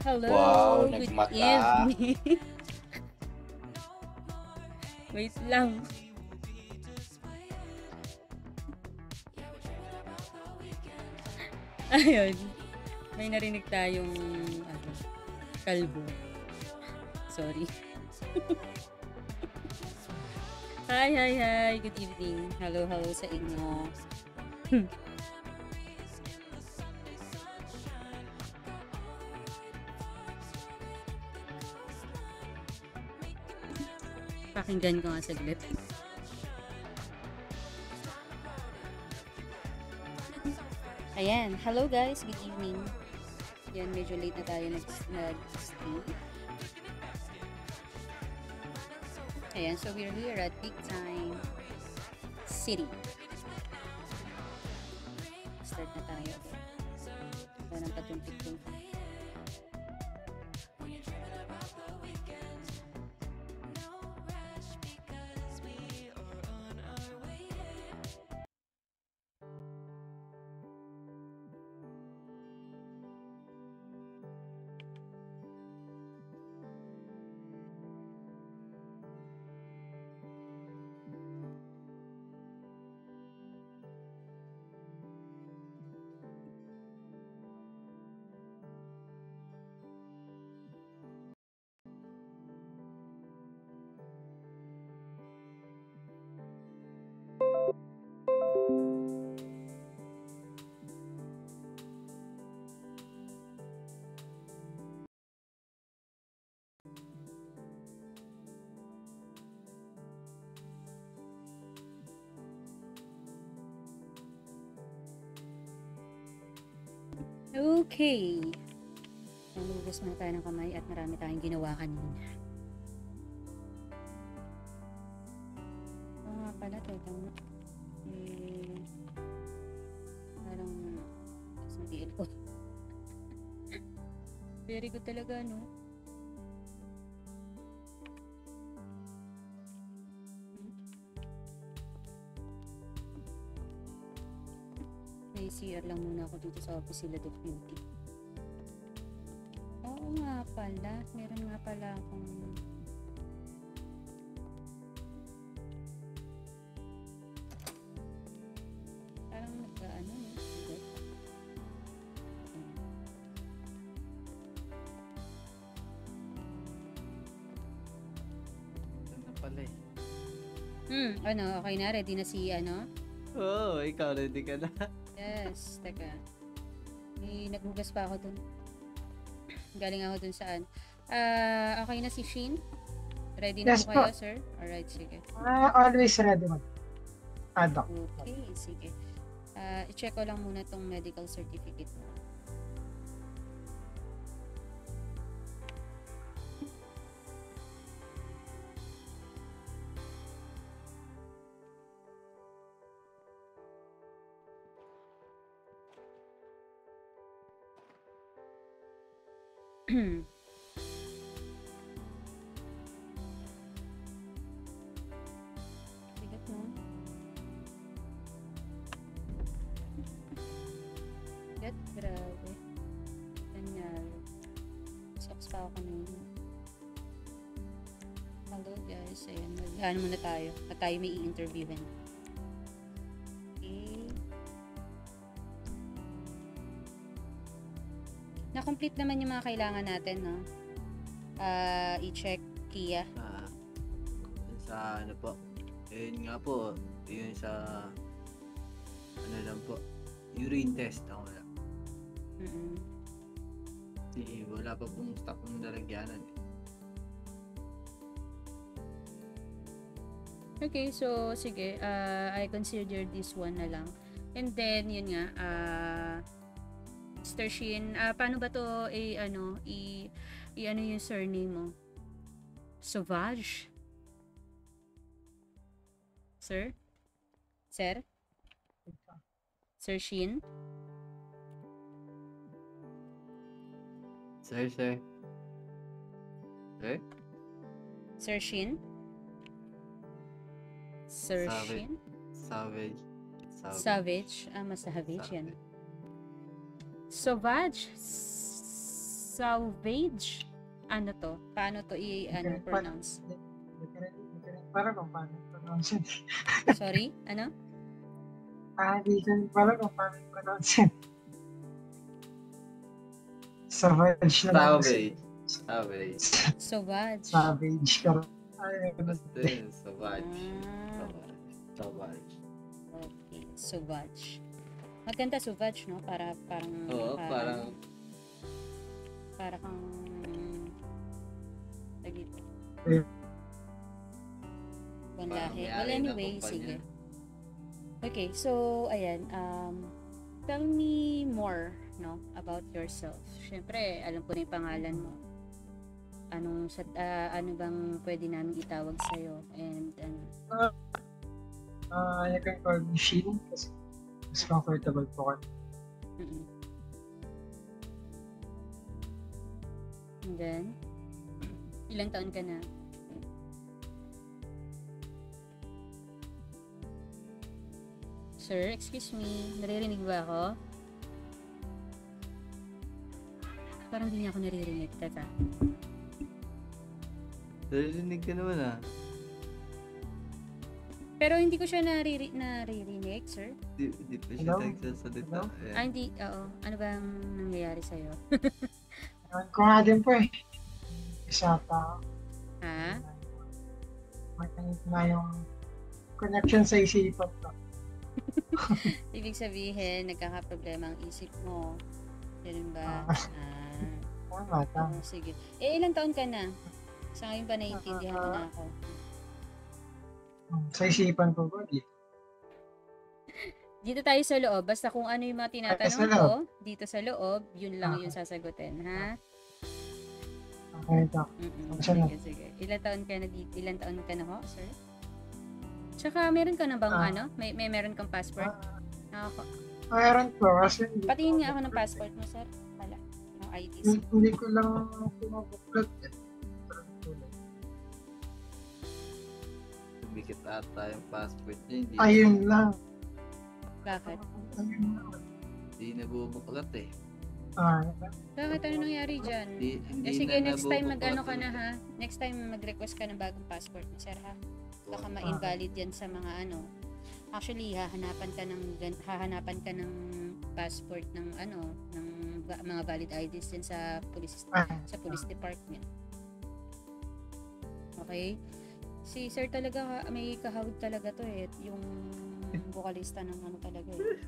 Wow, Hello, good nagmata. evening. Wait lang. Ayun, may narinig tayong ano, kalbo. Sorry. Hi. Good evening. Hello sa inyo. Pakinggan ko nga saglit. Ayan. Hello guys. Good evening. Yan, medyo late na tayo nag-stay. Ayan, so we're here at Big Time City. Start na tayo. Ito ng patumpik-tumpik. Okay. Nalugas muna tayo ng kamay at marami tayong ginawa kanina. Oo nga pala, teka mo. Parang sa DL ko. Very good talaga, no? May CR lang muna ako dito sa office sila Doc Beauty. Oo nga pala. Meron nga pala akong parang nagkaano eh. Ano pala eh. Ano? Okay na? Ready na si ano? Oo, ikaw ready ka na. Yes, teka. May naghugas pa ako dun. Galing ako dun saan. Okay na si Sheen? Ready na Yes po kayo, po. sir? Alright, sige. Always ready mag Doc. Okay, sige. I-check ko lang muna tong medical certificate mo. Bigat mo. Bigat, grabe. Ganyan. Socks pa ako kanina. Hello guys, ayan. Ano muna tayo? At tayo may i-interviewin. Okay. Na-complete naman yung mga kailangan natin, no? I-check Kia. Yun sa ano po. Yun nga po. Yun sa ano lang po. Urine test ako wala. Wala pa pong stock ng lalagyanan. Okay, so sige, I consider this one na lang. And then yun nga, Mr. Shin, paano ba to ano yung surname mo? Sauvage? Sir? Sir? Sir Shin? Sir. Sir? Sir Shin? Sir Shin? Savage. Savage? Mas savage yan. Sauvage? Salvage? Ano to? Paano to pronounce? Parang kung paano pronounce it. Sorry? Ano? Hindi ko parang kung paano pronounce it. Savage na lang. Savage. Sauvage. Savage ka. Ay, Basta yun, savage. Ah, Savage. okay. Sauvage. Maganda Sauvage, no? Parang Oo, parang para kang dito. Parang Lahi. may Well, ari na anyway, kumpanya. sige. Okay, so, ayan. Tell me more, no, about yourself. Siyempre, alam ko na yung pangalan mo. Ano bang pwede namin itawag sa'yo? And, You can call me Shin kasi mas comfortable po ka. mm-mm. And then, ilang taon ka na? Sir, excuse me. Naririnig ba ako? Parang hindi niya ako naririnig. Teka. narinig ka naman Pero hindi ko siya naririnig, sir. Di pa siya Hello? nagsasalita. Hello? Ayan. Hindi. Oo. Ano bang nangyayari sa'yo? Ewan ko nga din po eh. Isa pa. Ha? Makinig na yung connection sa isipan ko. Ibig sabihin, nagkakaproblema ang isip mo. Ganun ba? Tama. Sige. Ilang taon ka na? Sa ngayon ba naiintindihan mo na ako? Sa isipan ko po, Dito tayo sa loob. Basta kung ano yung mga tinatanong Sa ko, dito sa loob, yun lang yung sasagutin, ha? Okay, Doc. Sige. Ilang taon ka na dito? Ilang taon ka na ho, sir? Tsaka meron ka na bang may meron kang passport? Meron po kasi Patingin nga ako ng passport mo, sir. Wala. Ng IDC. hindi ko lang pinabuklat eh. Tumikit ata yung passport niya. Hindi, Ayun lang. Bakit? Ayun lang. hindi nabubuklat eh. Bakit? Ano nangyari dyan? Hindi Sige, na next time nabubuklat mag-ano ka na ulit. ha. Next time mag-request ka ng bagong passport mo, sir ha. Baka Oo. ma-invalid yan sa mga ano. Actually, hahanapan ka ng passport ng mga valid IDs din sa police department. Okay? Si sir talaga may kahawig talaga to eh, yung vocalista ng ano talaga eh.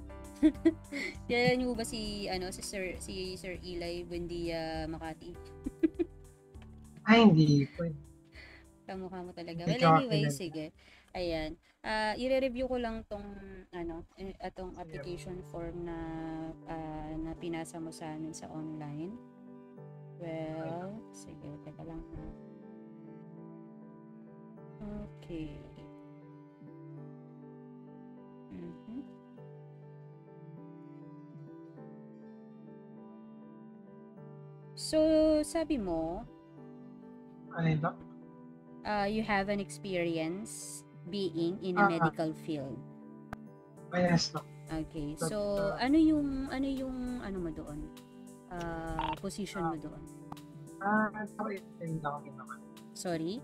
Kilala niyo ba si Sir Eli Buendia Makati? Ay, hindi po. Kamukha mo talaga. Hindi Well, ko anyway, kilala. sige. Ayan. I-review ko lang atong application form na pinasa mo sa amin sa online. Well, sige, teka lang ha. Okay. Mhm. So, sabi mo, Ano yun, Doc? you have an experience being in a Ah. medical field. Yes, Doc. Okay. But, So, ano yung ano mo doon? Position mo doon? Intern lang din naman. Sorry?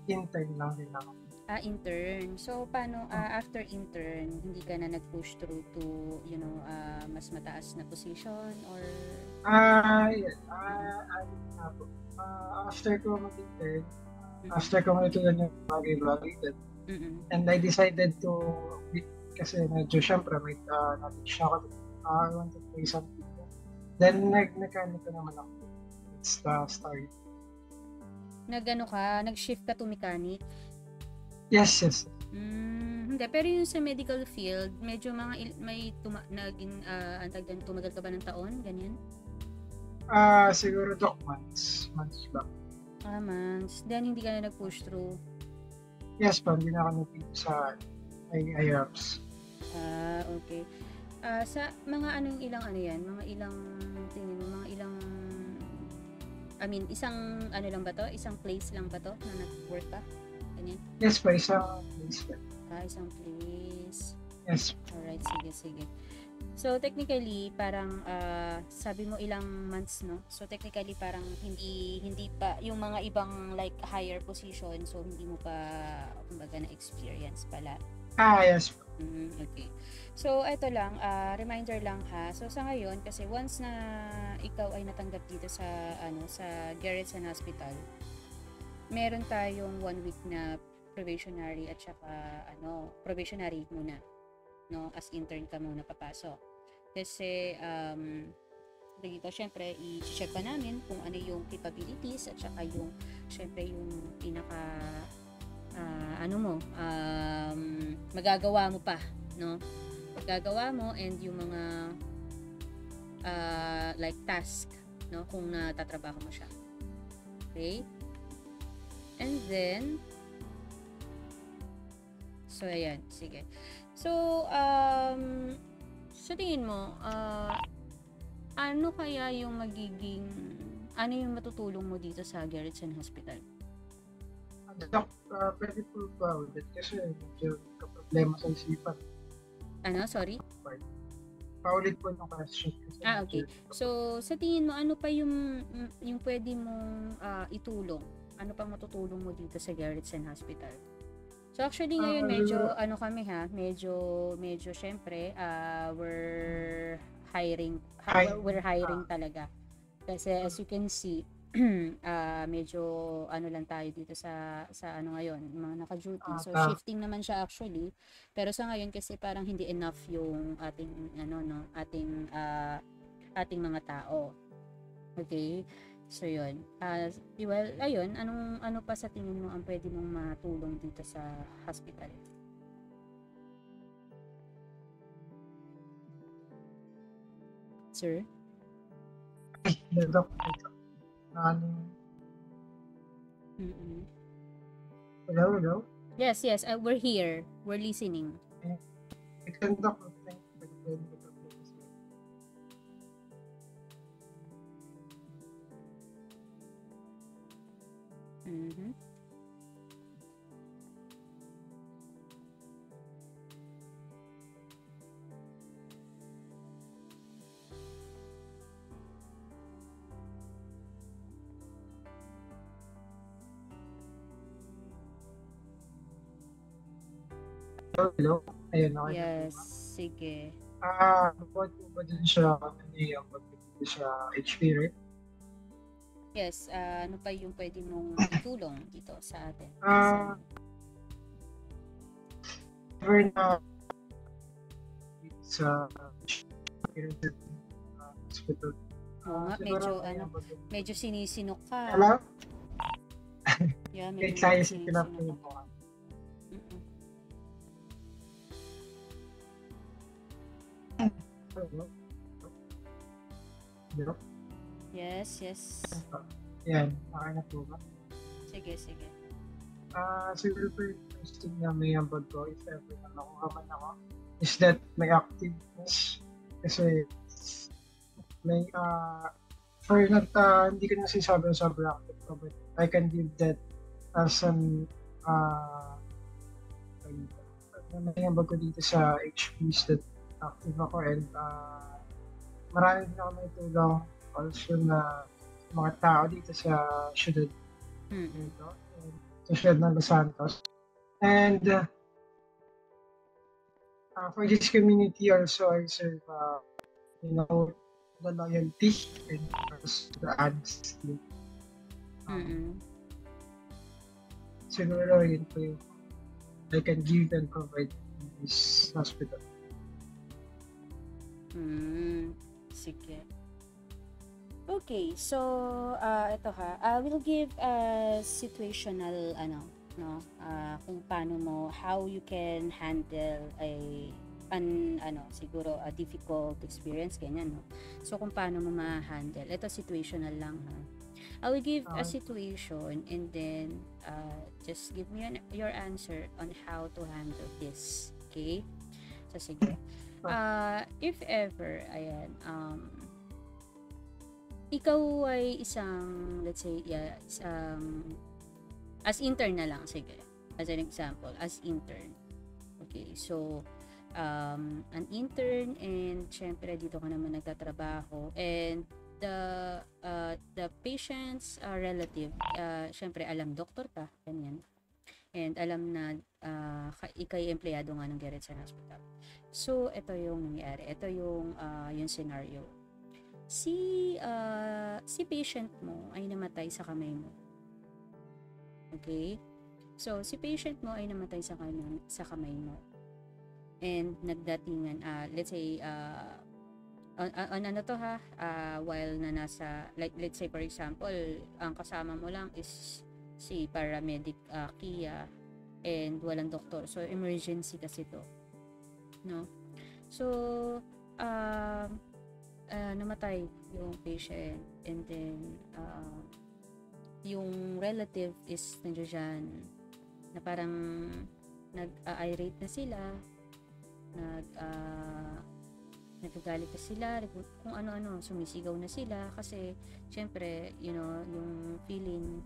Intern lang din ako. Intern. So, paano after intern, hindi ka na nag-push through to, mas mataas na position or Yes. After ko mag-intern, after ko mag-intern yung bagay-bagay, and I decided to, kasi medyo syempre may knowledge ako, I want to play something. Then, nag-mechanic ko naman ako. It's the story. nag-shift ka to mechanic? Yes. Hindi, pero yung sa medical field, medyo tumagal ka ba ng taon? Ganyan? Siguro, Doc, months ba? Months. Then, hindi ka na nag-push through? Yes pa, hindi na ako nag sa IRAPS. Okay. Sa mga ilang yan? Mga ilang, tingin mo, mga ilang, isang, lang ba to? Isang place lang ba to na nag-work ka? Ganyan? Yes pa, isang place pa. Isang place. Yes. Alright, sige. So technically parang sabi mo ilang months, no? So technically parang hindi pa yung mga ibang like higher position, so hindi mo pa kumbaga na experience pala. Yes. Okay. So ito lang, reminder lang ha. So sa ngayon kasi once na ikaw ay natanggap dito sa sa Gerritsen Hospital, meron tayong 1 week na probationary at saka probationary muna, no, as intern ka muna papasok. Kasi dito syempre i-check pa namin kung ano yung capabilities at saka yung syempre yung pinaka magagawa mo pa, no? Magagawa mo and yung mga like task, no, kung natatrabaho mo siya. Okay? And then so ayan, sige. So sa tingin mo ano kaya yung ano yung matutulong mo dito sa Gerritsen Hospital? Doc, pwede po ba ulit? Kasi medyo problema sa isipan. Ano? Sorry? Paulit po yung question. Okay. So, sa tingin mo, ano pa yung pwede mong itulong? Ano pang matutulong mo dito sa Gerritsen Hospital? So, actually, ngayon, medyo, medyo, syempre, we're hiring talaga. Kasi, as you can see, medyo lang tayo dito sa ngayon, mga naka-duty. So shifting naman siya actually. Pero sa ngayon kasi parang hindi enough yung ating ating mga tao. Okay? So yun. Well, ayun, ano pa sa tingin mo ang pwede mong matulong dito sa hospital? Sir? Hello? Yes, we're here. We're listening. Hello? Ayun, okay. Yes, sige. About po ba dun siya, sa HP, right? Yes, ano pa yung pwede mong itulong dito sa atin? Never na sa hospital. Oo nga, medyo sinisinok ka. Hello? Yeah, medyo sinisinok ka. Hello? Yes. Yan, okay na po ba? Sige. Siguro po yung first thing na may ambag ko, if ever na nakuha ako, is that may activeness. Kasi may, hindi ko na sinasabi na sobrang active ko, but I can give that as an, may ambag ko dito sa HP is that active ako and marami din ako may tulong also na mga tao dito sa syudad dito, sa syudad ng Los Santos. And for this community also I serve the loyalty and the honesty. Siguro yun po yung I can give and provide in this hospital. Sige. Okay, so ito ha. I will give a situational kung paano mo, how you can handle siguro a difficult experience ganyan, no. So kung paano mo ma-handle. Ito situational lang ha. I will give a situation and then just give me your answer on how to handle this. Okay? So sige. If ever, ayan, ikaw ay isang, let's say, as intern na lang, sige. As an example, as intern. Okay, so, an intern, and syempre dito ka naman nagtatrabaho, and the patient's relative, syempre alam doktor ka, ganyan, and alam na ikay empleyado nga ng Gerritsen Hospital. So ito yung nangyari, ito yung scenario. Si patient mo ay namatay sa kamay mo. Okay? So si patient mo ay namatay sa kamay mo. And nagdatingan, let's say on ano to ha, while na nasa, like let's say for example, ang kasama mo lang is si paramedic Kia, and walang doktor, so emergency kasi to, no? So namatay yung patient, and then yung relative is nandiyan na parang nag-irate na sila, nagagalit na sila, kung ano-ano, sumisigaw na sila kasi syempre, yung feeling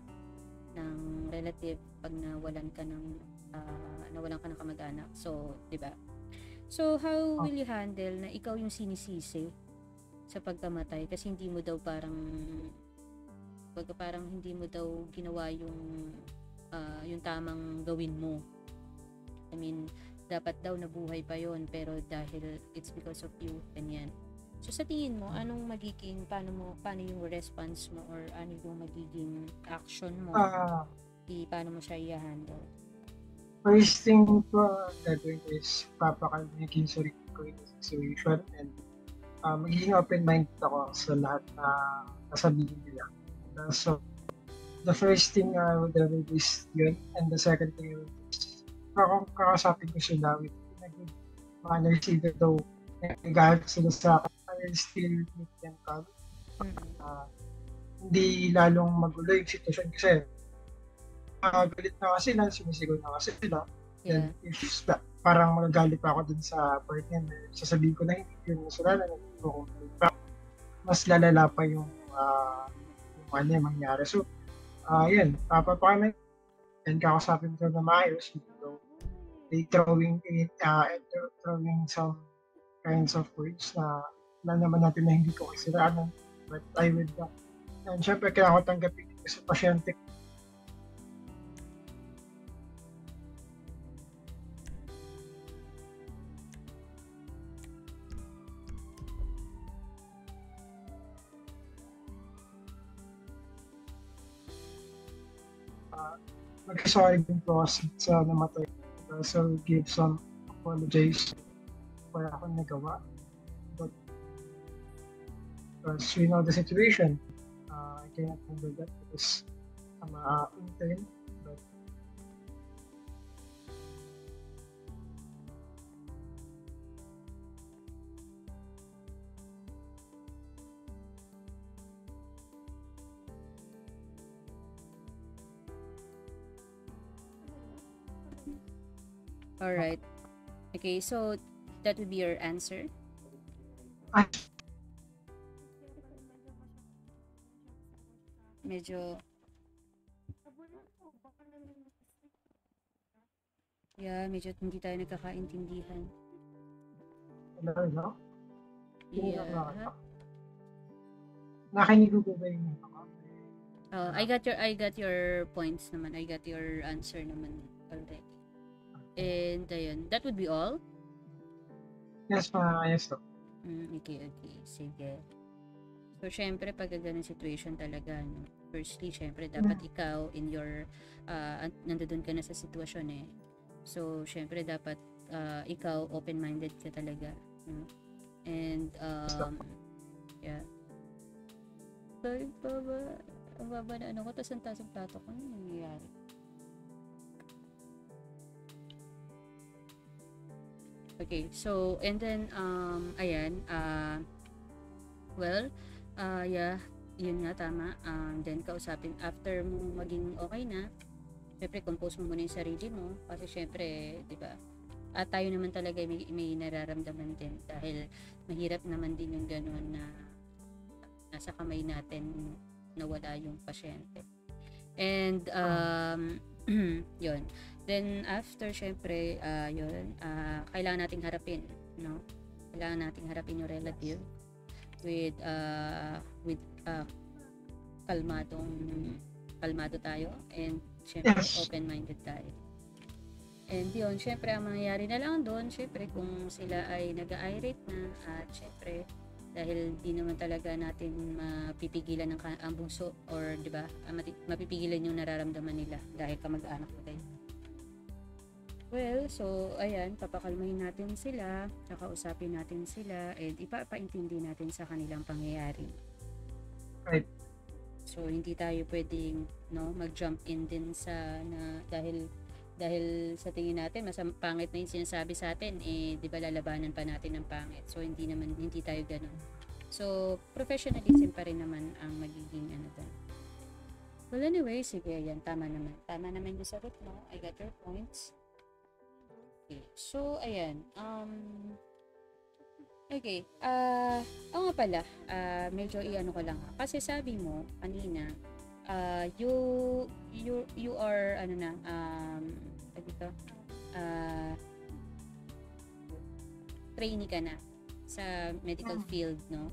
ng relative pag nawalan ka ng kamag-anak. So, 'di ba? So, how will you handle na ikaw yung sinisisi sa pagkamatay kasi hindi mo daw parang hindi mo daw ginawa yung tamang gawin mo. I mean, dapat daw nabuhay pa yon, pero dahil it's because of you, ganyan. So sa tingin mo, anong magiging, paano yung response mo, or ano yung magiging action mo? Paano mo siya i-handle? First thing po gagawin is papakalmigin sa sarili ko yung situation, and magiging open-minded ako sa lahat na nasabihin nila. So the first thing I would do is yun, and the second thing is kakasapin ko sila with a good manner, either though nagalit sila sa akin, I will still make them calm. Hindi lalong magulo yung sitwasyon kasi galit na kasi sila, sumisigaw na kasi sila. Yeah. Then if parang magagalit pa ako dun sa partner, sasabihin ko na hindi yung nasalanan, mas lalala pa yung mangyari. So, yan, papapakain and kakasapin ko na maayos. So, they throwing some kinds of words na naman natin na hindi ko kasiraan, but I would and syempre kailangan ko tanggapin ko sa pasyente. Mag-sorry din po sa namatay. So, give some apologies wala akong nagawa. But because we know the situation, I cannot handle that because I'm intern. But All right. Okay, so that would be your answer. Medyo hindi tayo nagkakaintindihan. Hello? Yeah. Nakinig ko ba yung I got your points naman. I got your answer naman already. And ayun, that would be all? Yes, yes. Okay. Sige. So, syempre, pag ganun situation talaga, no? Firstly, syempre, dapat ikaw in your, nandoon ka na sa sitwasyon eh. So, syempre, dapat ikaw open-minded ka talaga. No? And, yeah. Sorry, ang baba na ano ko, tas ang taas ang plato ko, ano nangyayari? Okay, so, and then, ayan, yeah, yun nga, tama. Then, kausapin, after mo maging okay na, syempre, compose mo muna yung sarili mo, kasi syempre, di ba, tayo naman talaga may nararamdaman din, dahil mahirap naman din yung gano'n na nasa kamay natin nawala yung pasyente. And, Yun. Then, after, syempre, yun, kailangan nating harapin, no? Kailangan nating harapin yung relative with, kalmado tayo, and, syempre, Yes. open-minded tayo. And yun, syempre, ang mangyayari na lang doon, syempre, kung sila ay nag-irate na, at syempre, dahil di naman talaga natin mapipigilan ang bunso, or di ba, mapipigilan yung nararamdaman nila dahil kamag-anak mo tayo. Well, so ayan, papakalmahin natin sila, kakausapin natin sila, and ipapaintindi natin sa kanilang pangyayari. Right. So hindi tayo pwedeng mag-jump in din sa dahil sa tingin natin pangit na yung sinasabi sa atin, di ba lalabanan pa natin ng pangit. So hindi tayo ganun. So professionalism pa rin naman ang magiging doon. Well, anyway, sige, yan, tama naman yung sagot mo. I got your points. Okay, so ayan, okay, nga pala, medyo ko lang, kasi sabi mo kanina, you are dito, trainee ka na sa medical field, no?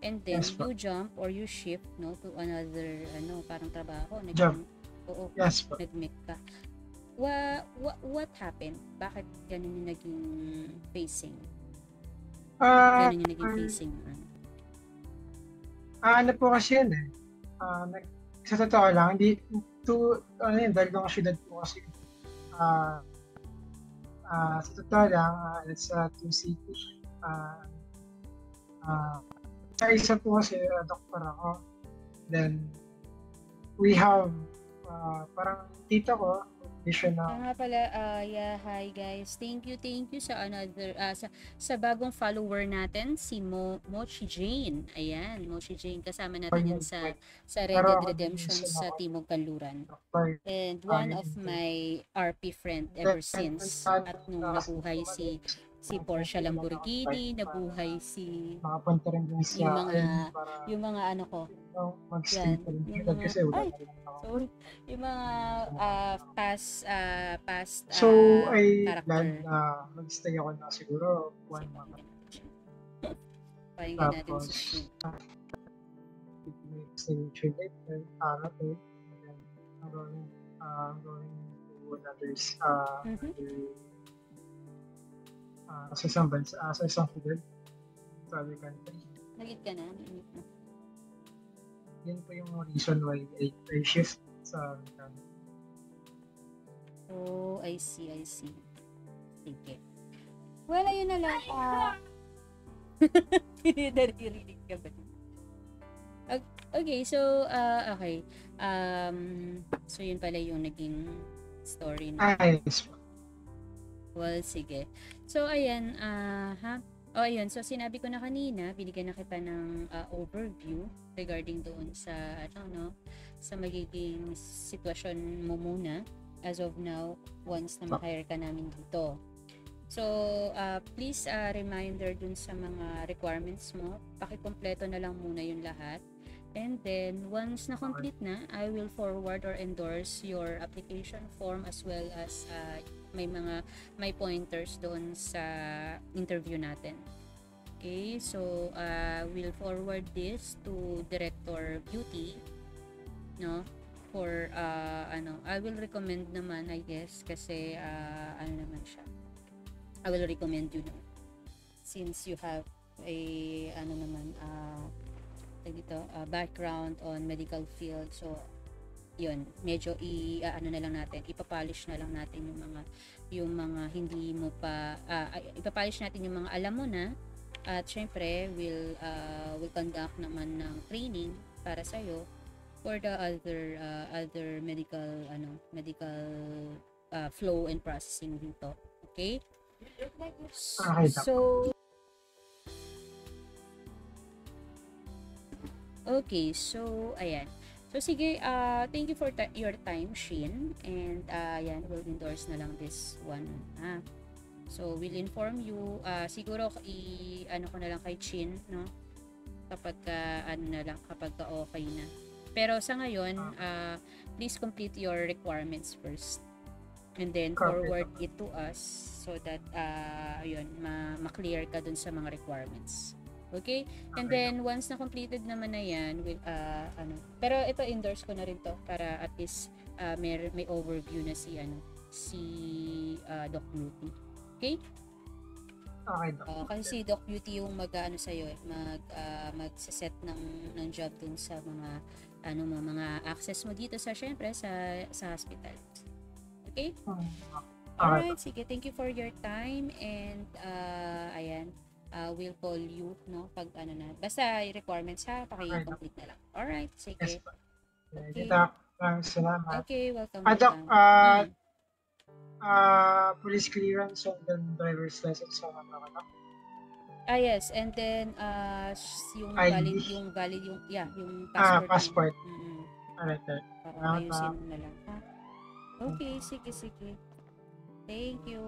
And then Yes, you jump or you shift, no, to another parang trabaho, Jump. Oo, Yes po. nag-make ka. What happened? Bakit ganun yung naging facing? Ganun yung naging facing? Ano po kasi yun sa totoo lang, dahil mga syudad po kasi, sa totoo lang, it's two city. Sa isa po kasi, doktor ako. Then, we have, parang tito ko, Nga pala, hi guys. Thank you sa another sa bagong follower natin, si Mochi Jane. Ayan, Mochi Jane, kasama natin yan sa Red Dead Redemption sa Timog Kanluran. And one of my RP friend ever since, at nung nabuhay si Porsche Lamborghini, nabuhay makapunta rin din sa yung mga ko. Mag-stay pa rin syudad kasi wala na rin ako. Sorry. Yung mga past So, I character. plan na mag-stay ako na siguro 1 month. Pakinggan natin Tapos, si stay later, I'm going to another sa isang bansa, sa isang syudad, sa other country. Nagit ka na? Yun po yung reason why I shift sa country. Oh, I see. Sige. Well, ayun na lang. Naririnig ka ba? Okay, so, okay. So, yun pala yung naging story na. Yes. Well, sige. So, ayan, ayun. So, sinabi ko na kanina, binigyan na kita ng overview regarding doon sa, sa magiging sitwasyon mo muna as of now, once na ma-hire ka namin dito. So, please, reminder dun sa mga requirements mo, pakikompleto na lang muna yung lahat. And then, once na-complete na, I will forward or endorse your application form as well as may pointers doon sa interview natin. Okay, so we'll forward this to Director Beauty, no? For I will recommend naman, I guess, kasi naman siya. I will recommend you naman since you have a background on medical field. So yun, medyo na lang natin, ipapolish na lang natin yung mga hindi mo pa ipapolish natin yung mga alam mo na, at syempre we'll conduct naman ng training para sa iyo for the other medical flow and processing dito. Okay? So okay, so ayan. So sige, thank you for your time, Shin, and yan, we'll endorse na lang this one. So we'll inform you, siguro ko na lang kay Chin, no? Kapag kapag okay na. Pero sa ngayon, please complete your requirements first. And then Copy. forward it to us so that ayun, ma-clear ka dun sa mga requirements. Okay? And then once na completed naman na 'yan, pero ito endorse ko na rin to para at least may overview na si Doc Beauty. Okay? Okay, Doc. Kasi si Doc Beauty yung mag-ano sa iyo, magse-set ng job dun sa mga mga access mo dito sa syempre sa hospital. Okay? Alright, sige. Thank you for your time and ayan, we'll call you pag basta requirements paki-complete na lang. Alright, sige. Yes, okay. Doc, salamat. Okay, welcome. Doc, police clearance and then driver's license sa mga yes, and then yung ID. valid yung passport. Passport. Alright. Ayusin mo na lang. Okay, sige. Thank you.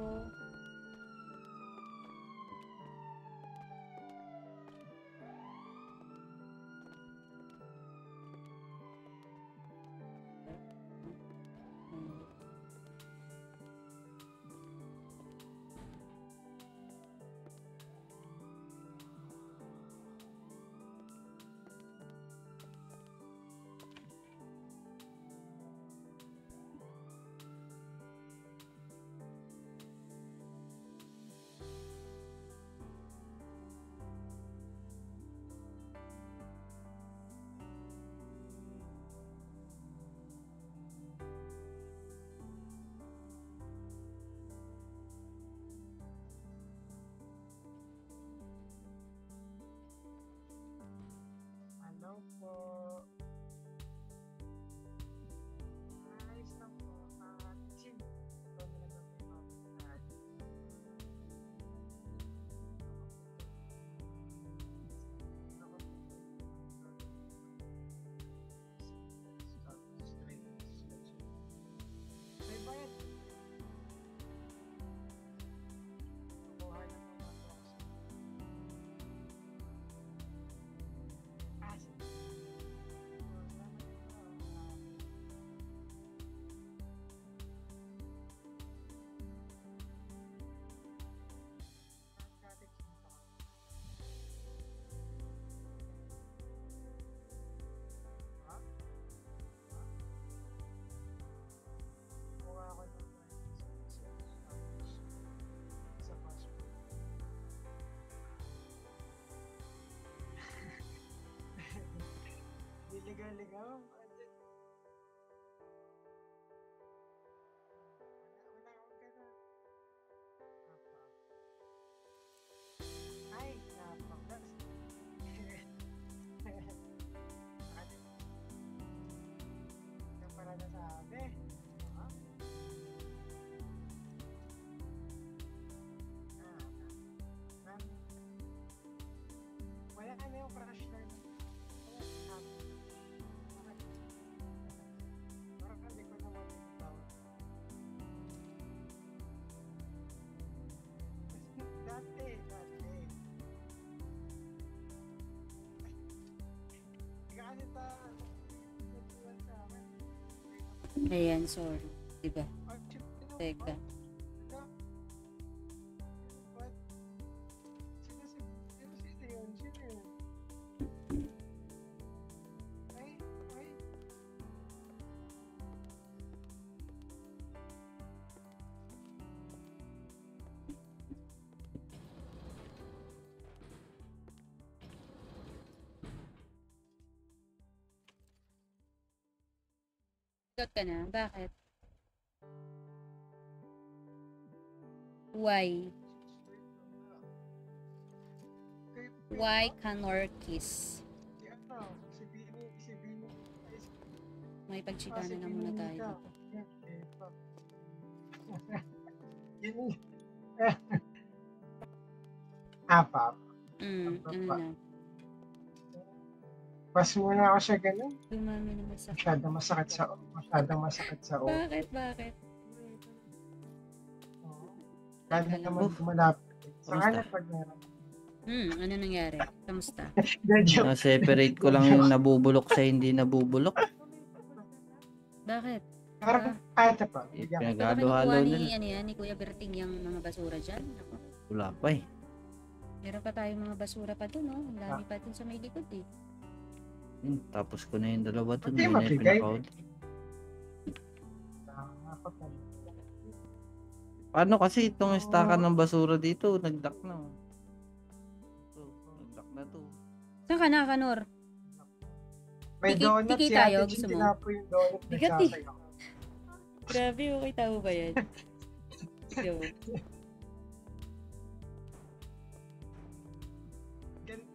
Hello po. Ayos lang po. Ito na lang po yung may bayad. Kukuha na po ng box. Sige. Ligaw-ligaw. Ay, napakas. Yung para nasabi. Wala ka na yung crush na dati. Kasi nagsuwan sa akin. Ayan, sorry. Diba? Teka. What? Sino yun? Ay. Got ka na? Bakit? Why? Why Canorkis? Si Bini. May pagchikana na muna tayo dito. Yun. Apa. Ano na? Pas muna ako siya ganun. Dumami na masakit. Masyadong masakit sa ulo. Bakit? Kaya naman malapit. Sa kanya pag meron. Ano nangyari? Kamusta? Medyo, Na-separate ko lang yung nabubulok sa hindi nabubulok. Bakit? parang ate pa. Eh, Bigyan ko. Ito ba Pinaghalo-halo kinukuha nila. ni Kuya Berting yung mga basura dyan? Ako, Wala pa eh. meron pa tayong mga basura pa dun, oh. Ang dami pa dun sa may likod, eh. Tapos ko na yung dalawa dun. Pati Yun na yung mabigay. pinaka-out. Nakakapal. Paano kasi itong stockan ng basura dito, nagdak na. Ito, nagdak na to. Saan ka na, Kanor? May Tiki- donut tiki si tayo, Ate gusto Jean, mo? tinapo yung donut. Bigat eh. nagsasayaw. Grabe, okay tao ba yan? Yo.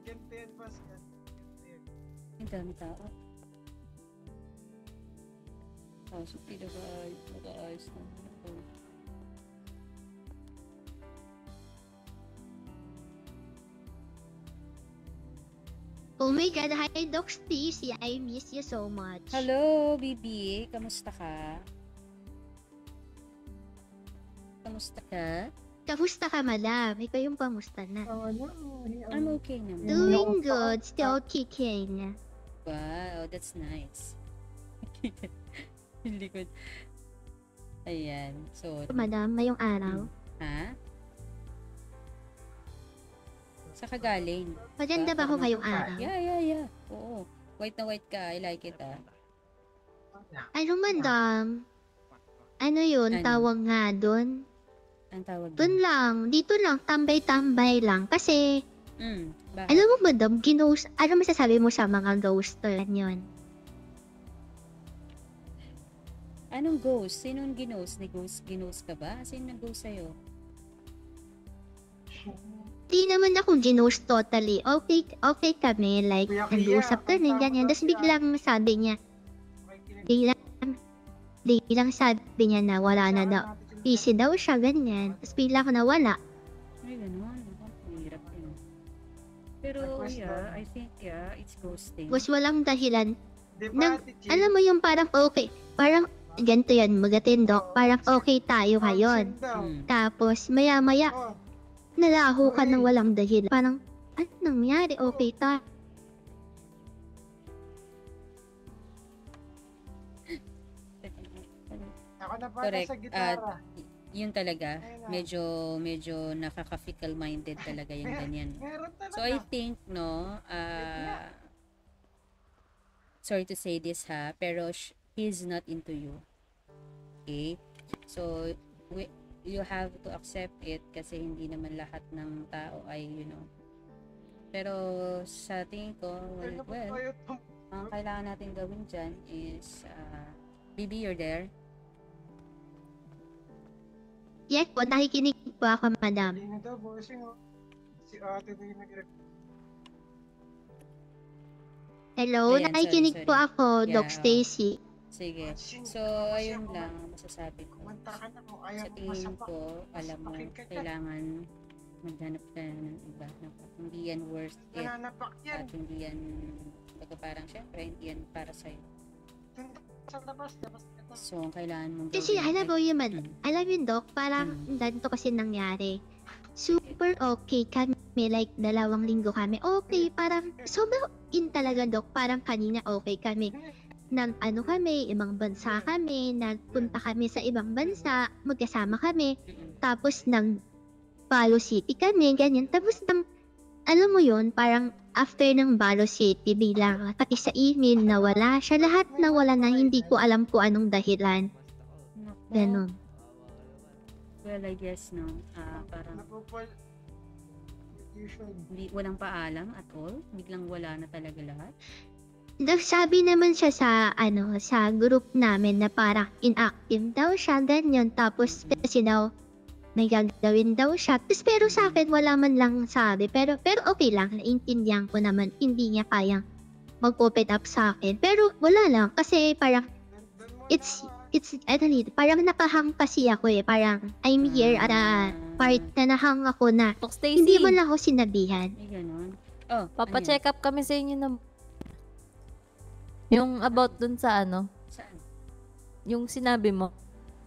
Ganito yan, boss. Ganito yan. Ang dami tao. So, pinag-aayos na. Oh my God, hi Doc Stacy, I miss you so much. Hello, Bibi. Kamusta ka? Kamusta ka? Kamusta ka, madam? Ikaw yung pamusta na. I'm okay naman. Doing good, still kicking. Wow, that's nice. Yung likod. Ayan. So, Madam, ngayong araw. ha? Sa kagaling. Maganda ba ako ngayong araw? Yeah. Oo. White na white ka. I like it, ah. Ano, madam? Ano yun? Ano? Tawag nga doon? Ang tawag Doon lang. Dito lang. Tambay-tambay lang. Kasi, Bakit? alam mo, madam, ano masasabi mo sa mga ghoster yun? Anong ghost? Sinong ginost? Ginost ka ba? Sino nag-ghost sa'yo? Di naman ako ginost totally. Okay kami. Like, Kuya, nag-uusap ang kami, tawag ganyan. daw Tapos siya. biglang sabi niya, biglang sabi niya na wala na daw. Busy daw siya, ganyan. Tapos bigla ako nawala. Ay, ganun. Mahirap yun. Pero, Request I think, it's ghosting. Tapos walang dahilan. Di ba, Nag, Ate Jean? alam mo yung parang okay. Parang, ganito yan, magatindok. Parang okay tayo ngayon. Send daw. Tapos, maya-maya, Oh, nalaho ka ng walang dahilan. Parang, ano nangyari? Okay tayo. ako na pa Correct. sa gitara. Yun talaga, Ayun na. medyo nakaka-fickle minded talaga yung ganyan. Meron talaga. So I think sorry to say this ha, pero he's not into you. Okay? So you have to accept it kasi hindi naman lahat ng tao ay Pero sa tingin ko, ang kailangan natin gawin dyan is Bibi, you're there? Yes po, nakikinig po ako, madam. Hindi na daw, bossing. Si ate na yung Hello, Ayan, nakikinig sorry. po ako, Yeah, Doc Stacy. Sige. So, ayun lang ang masasabi ko. Kumanta ka na kung ayaw Sa mo tingin masapak. ko, alam mo, Masapakin ka dyan. kailangan maghanap ka ng iba. Hindi yan worth it. Nananapak yan. At hindi yan, parang syempre, hindi yan para sa'yo. Sa labas ka na. So, ang kailangan mong Kasi gawin alam mo yun, Mm. alam yun, Doc, parang ganito kasi nangyari. Super okay kami, like 2 linggo kami. Okay, parang sobrang in talaga, Doc. Parang kanina okay kami. Nang ano kami, ibang bansa kami, nagpunta kami sa ibang bansa, magkasama kami. Tapos nang Balo City kami, ganyan. Tapos alam mo yun, parang after ng Balo City, bilang pati sa email nawala siya. Lahat nawala na hindi ko alam kung anong dahilan. Naku. Ganon. Well, I guess, no, parang Napupal. Usually. walang paalam at all. Biglang wala na talaga lahat. Sabi naman siya sa group namin na parang inactive daw siya, ganyan. Tapos kasi daw, may gagawin daw siya. Tapos pero sa akin, wala man lang sabi. Pero okay lang, naintindihan ko naman, hindi niya kayang mag-open up sa akin. Pero wala lang, kasi parang, parang nakahang kasi ako eh. Parang, I'm here at a part na nahang ako na. Doc Stacy, Hindi man ako sinabihan. Ay, ganun. Oh, papacheck up kami sa inyo ng yung about dun sa ano? Saan? yung sinabi mo.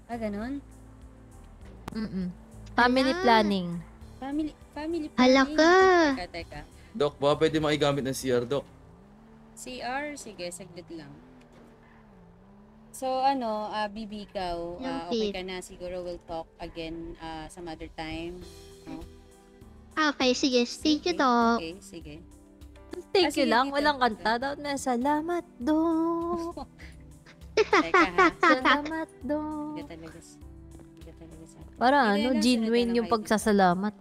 Ganun? Family Ayan. planning. Family Hala planning. ka. Teka. Doc, baka pwede makigamit ng CR, Doc. CR, sige, saglit lang. So, BB, ikaw, okay Lupit. ka na. Siguro we'll talk again some other time. No? Okay, sige. Thank you, Sige, Doc. okay, sige. Thank you sige, lang. dito. Walang kanta. Dapat na salamat, Dok. Teka ha. Salamat, Hindi Dok. talaga, hindi talaga sa akin. Para Hindi, lang, genuine sunod na yung lang kayo. pagsasalamat.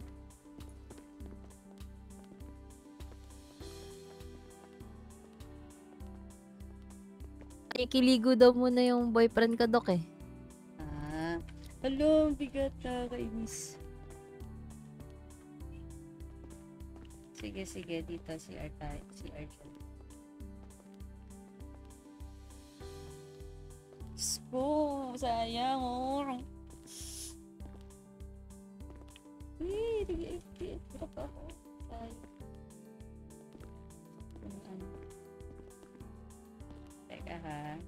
Ikiligo daw muna yung boyfriend ko, Dok eh. Hello, bigat na, kainis. Sige, dito, CR tayo. CR dyan. Sko, sayang, oh. Nag-FPS ako. Sayang. Teka ha.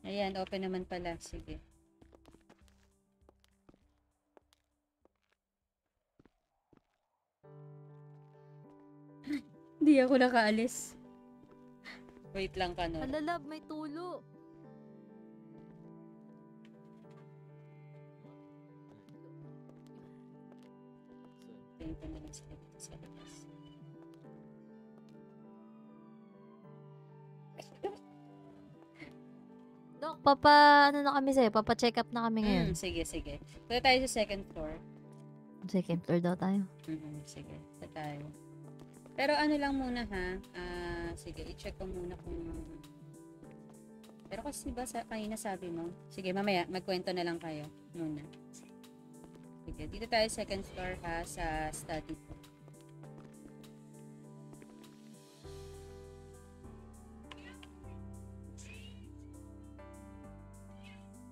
Ayan, open naman pala. Sige. Hindi ako nakaalis. Wait lang ka, no? Alalab, may tulo. Tingin ko na lang sila dito sa labas. Dok, ano na kami sa'yo? Papa-check up na kami ngayon. Sige. Punta tayo sa second floor. Second floor daw tayo. Sige, punta tayo. Pero ano lang muna ha. Sige, i-check ko muna kung... Pero kasi ba kanina sabi mo? Sige, mamaya, magkwento na lang kayo muna. Sige, dito tayo second floor ha, sa study ko.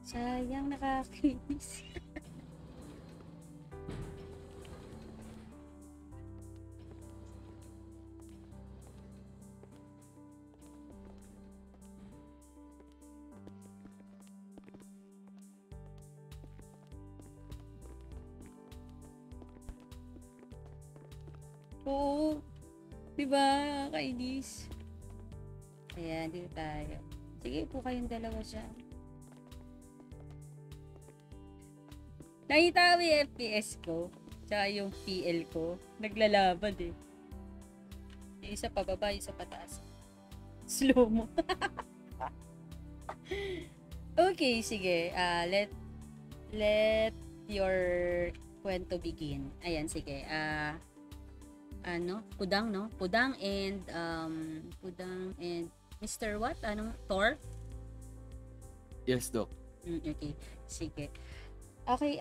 Sayang, nakakainis. Oo. Diba? Kainis. Ayan, dito tayo. Sige, po kayong dalawa dyan. Nakita mo yung FPS ko. Tsaka yung PL ko. Naglalaban eh. Yung isa pababa, yung isa pataas. Slow mo. Okay, sige. Let your kwento begin. Ayan, sige. Pudang, no? Pudang and Mr. What? Thor? Yes, Doc. Okay, sige. Okay,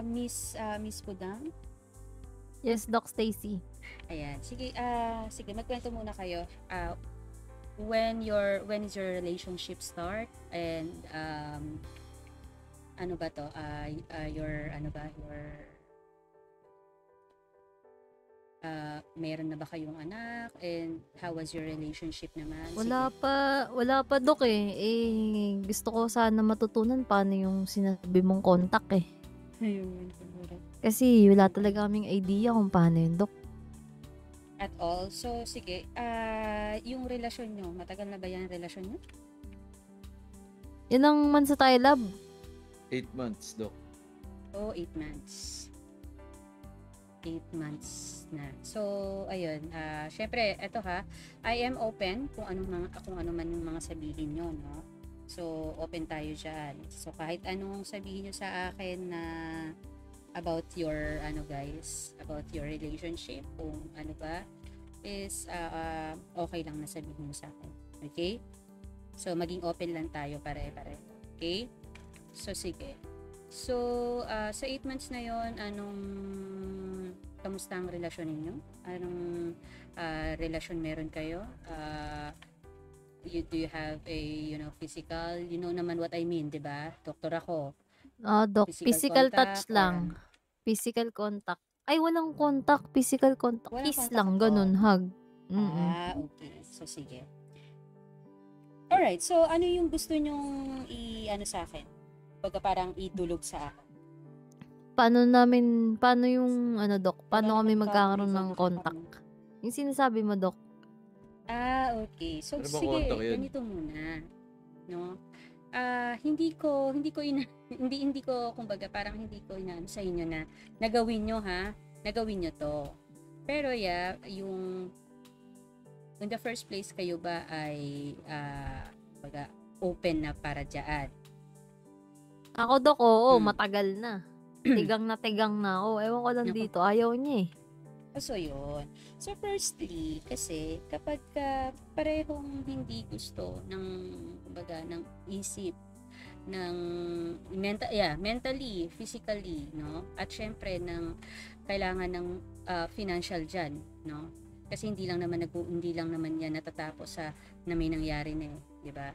Miss Pudang? Yes, Doc Stacy. Ayan. Sige, magkwento muna kayo. When is your relationship start and ano ba to? Meron na ba kayong anak and how was your relationship naman? Wala Sige. pa, Dok eh. Gusto ko sana matutunan paano yung sinabi mong contact eh. Ayun, siguro. Kasi wala talaga kaming idea kung paano yun, Dok. At all. So, sige. Yung relasyon nyo, matagal na ba yan relasyon nyo? Yan ang man sa tayo, lab. 8 months, Doc. Oh, 8 months. 8 months na. So, ayun. Syempre, eto ha. I am open kung ano man yung mga sabihin nyo, no? So, open tayo dyan. So, kahit anong sabihin nyo sa akin na about your, about your relationship, kung ano ba, is okay lang na sabihin mo sa akin. Okay? So, maging open lang tayo pare-pare. Okay? So, sige. So, sa 8 months na yon, kamusta ang relasyon ninyo? Anong relasyon meron kayo? Do you have a, physical, you know naman what I mean, di ba? Doktor ako. Doc, physical touch contact lang. Physical contact. Ay, walang contact. Physical contact. Walang Kiss contact lang, at ganun, all. hug. Okay. So, sige. Alright, so ano yung gusto nyong ano sa akin? Baga parang idulog sa akin. Paano yung Dok? Paano kami magkakaroon ng contact? Yung sinasabi mo, Dok. Okay. So Ano bang sige, contact yun? ganito muna, no? Hindi ko hindi ko kumbaga parang hindi ko inaano sa inyo na nagawin nyo ha. Nagawin nyo to. Pero yung in the first place kayo ba ay kumbaga open na para diyan? Ako, Dok, oo, Hmm. matagal na. Tigang na ako. Ewan ko lang Naku. dito. Ayaw niya eh. So, yun. So, firstly, kasi kapag parehong hindi gusto ng, kumbaga, ng isip, ng mentally, physically, no? At syempre, kailangan ng financial dyan, no? Kasi hindi lang naman yan natatapos sa na may nangyari na di ba?